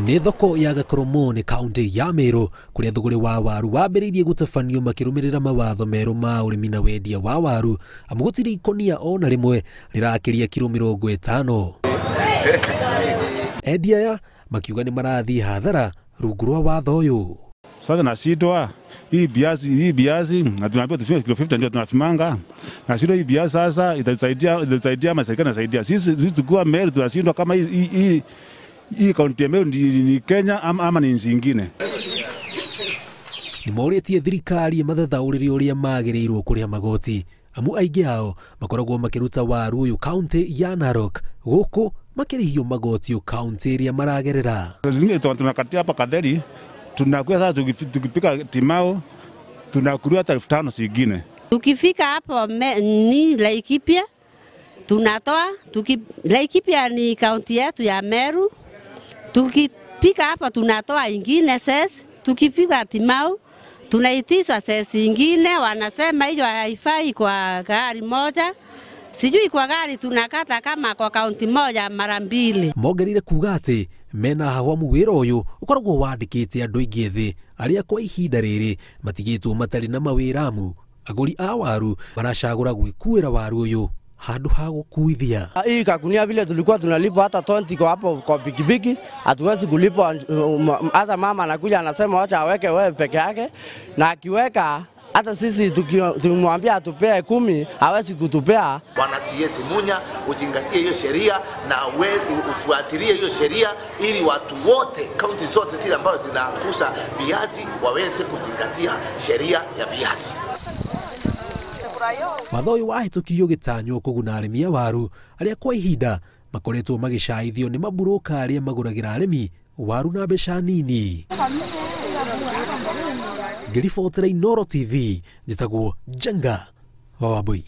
Nĩ thoko ya Gakoromo nĩ kaunti ya Mwerũ kũrĩa thogora wa waru wambĩrĩirie gũtabanio makĩrũmĩrĩra mawatho merũ ma ũrĩmi na wendia wa waru amu gũtirĩ ikonia ona rĩmwe rĩrakĩria kilo 50. Endia aya makiuga nĩ marathiĩ hathara rungu rwa watho ũyũ. Sasa nashindwa hii biazi na tunaambiwa tufike kilo 50 ndio tunafimanga. Nashindwa hii biazi sasa itasaidia serikali inasaidia. Sisi tukua Mwerũ tunashindwa kama hii kaunti ya Mwerũ ni Kenya ama ni nchi nyingine. Nĩmorĩtie thirikari mathathaũrĩre ũrĩa magĩrĩirwo kũrĩha magoti amu aingĩ ao makoragwo makĩruta waru ũyũ kaunti ya Narok gũkũ makĩrĩhio magoti kaunti ĩrĩa maragerera. Tunakatia hapa Kaderi tunakuwa sasa tukipika timao tunakuliwa hata 5,000 zingine. Tukifika hapo ni Laikipia tunatoa Laikipia ni kaunti yetu ya Mwerũ. Tukipika hapo tunatoa ingine sasa, tukifika timao tunaitishwa sasa ingine, wanasema hiyo haifai kwa gari moja. Sijui kwa gari tunakata kama kwa kaunti moja mara 2. Mogerire kuga atĩ mena hawamu wĩra ũyũ ũkoragwo wandĩkĩte andũ aingĩ thĩ arĩa kwa ihinda rĩrĩ matigĩtwo matarĩ na mawĩra amu agũri a waru maracagũra gwĩkuĩra waru ũyũ handũ ha gũkuithia. Hii kakunia vile tulikuwa tunalipa hata 20 kwa hapo kwa pikipiki, hatuwezi kulipa. Hata mama anakuja anasema acha aweke wewe peke yake, na akiweka hata sisi tukimwambia atupee 10 hawezi kutupea. Bwana CS Munya, uzingatie hiyo sheria na ufuatilie hiyo sheria ili watu wote kaunti zote zile ambazo zinakusa viazi waweze kuzingatia sheria ya viazi. Watho ũyũ wahĩtũkirio gĩtanywo kũguna arĩmi a waru arĩa kwa ihinda makoretwo magĩcaithio nĩ maburoka arĩa magũragĩra arĩmi waru na mbeca nini. Ngĩribotera Inooro TV njĩtagwo Jenga wa Wambui.